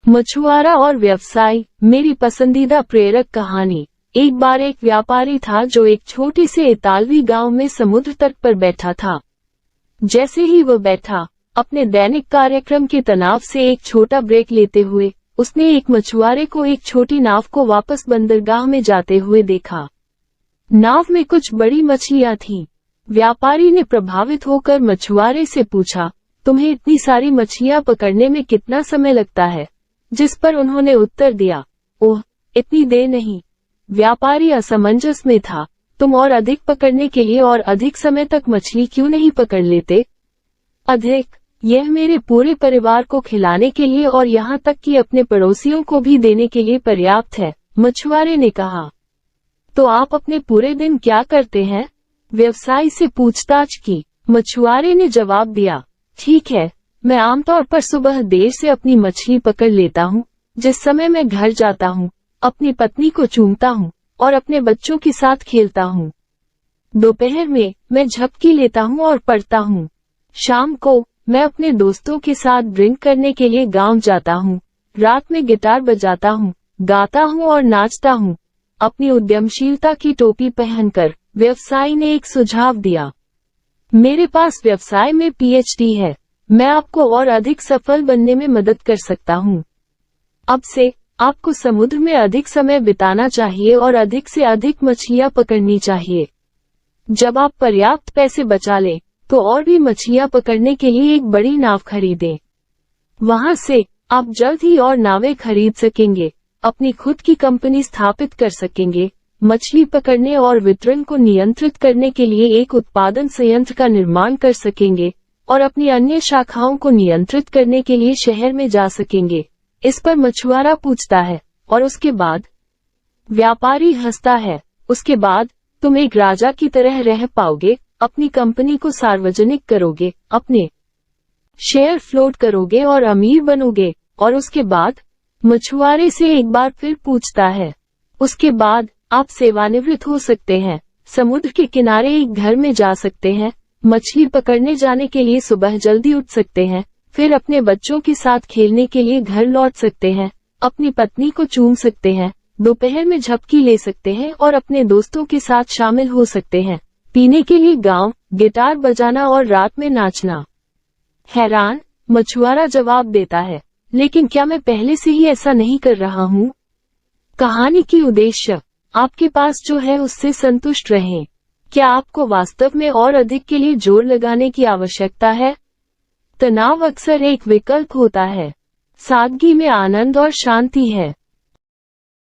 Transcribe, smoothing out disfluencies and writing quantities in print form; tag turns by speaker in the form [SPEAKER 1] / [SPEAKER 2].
[SPEAKER 1] मछुआरा और व्यवसाय, मेरी पसंदीदा प्रेरक कहानी। एक बार एक व्यापारी था जो एक छोटे से इतालवी गांव में समुद्र तट पर बैठा था। जैसे ही वह बैठा, अपने दैनिक कार्यक्रम के तनाव से एक छोटा ब्रेक लेते हुए, उसने एक मछुआरे को एक छोटी नाव को वापस बंदरगाह में जाते हुए देखा। नाव में कुछ बड़ी मछलियां थीं। व्यापारी ने प्रभावित होकर मछुआरे से पूछा, तुम्हें इतनी सारी मछलियां पकड़ने में कितना समय लगता है? जिस पर उन्होंने उत्तर दिया, ओह, इतनी देर नहीं। व्यापारी असमंजस में था, तुम और अधिक पकड़ने के लिए और अधिक समय तक मछली क्यों नहीं पकड़ लेते? अधिक, यह मेरे पूरे परिवार को खिलाने के लिए और यहाँ तक कि अपने पड़ोसियों को भी देने के लिए पर्याप्त है, मछुआरे ने कहा। तो आप अपने पूरे दिन क्या करते हैं? व्यवसायी से पूछताछ की। मछुआरे ने जवाब दिया, ठीक है, मैं आमतौर पर सुबह देर से अपनी मछली पकड़ लेता हूँ। जिस समय मैं घर जाता हूँ, अपनी पत्नी को चूमता हूँ और अपने बच्चों के साथ खेलता हूँ। दोपहर में मैं झपकी लेता हूँ और पढ़ता हूँ। शाम को मैं अपने दोस्तों के साथ ड्रिंक करने के लिए गांव जाता हूँ। रात में गिटार बजाता हूँ, गाता हूँ और नाचता हूँ। अपनी उद्यमशीलता की टोपी पहनकर व्यवसायी ने एक सुझाव दिया, मेरे पास व्यवसाय में पीएचडी है, मैं आपको और अधिक सफल बनने में मदद कर सकता हूँ। अब से आपको समुद्र में अधिक समय बिताना चाहिए और अधिक से अधिक मछलियां पकड़नी चाहिए। जब आप पर्याप्त पैसे बचा लें, तो और भी मछलियां पकड़ने के लिए एक बड़ी नाव खरीदें। वहां से आप जल्द ही और नावें खरीद सकेंगे, अपनी खुद की कंपनी स्थापित कर सकेंगे, मछली पकड़ने और वितरण को नियंत्रित करने के लिए एक उत्पादन संयंत्र का निर्माण कर सकेंगे और अपनी अन्य शाखाओं को नियंत्रित करने के लिए शहर में जा सकेंगे। इस पर मछुआरा पूछता है, और उसके बाद? व्यापारी हंसता है, उसके बाद तुम एक राजा की तरह रह पाओगे, अपनी कंपनी को सार्वजनिक करोगे, अपने शेयर फ्लोट करोगे और अमीर बनोगे। और उसके बाद? मछुआरे से एक बार फिर पूछता है, उसके बाद आप सेवानिवृत्त हो सकते हैं, समुद्र के किनारे एक घर में जा सकते हैं, मछली पकड़ने जाने के लिए सुबह जल्दी उठ सकते हैं, फिर अपने बच्चों के साथ खेलने के लिए घर लौट सकते हैं, अपनी पत्नी को चूम सकते हैं, दोपहर में झपकी ले सकते हैं और अपने दोस्तों के साथ शामिल हो सकते हैं, पीने के लिए गांव, गिटार बजाना और रात में नाचना। हैरान, मछुआरा जवाब देता है, लेकिन क्या मैं पहले से ही ऐसा नहीं कर रहा हूँ? कहानी की उद्देश्य, आपके पास जो है उससे संतुष्ट रहें। क्या आपको वास्तव में और अधिक के लिए जोर लगाने की आवश्यकता है? तनाव अक्सर एक विकल्प होता है, सादगी में आनंद और शांति है।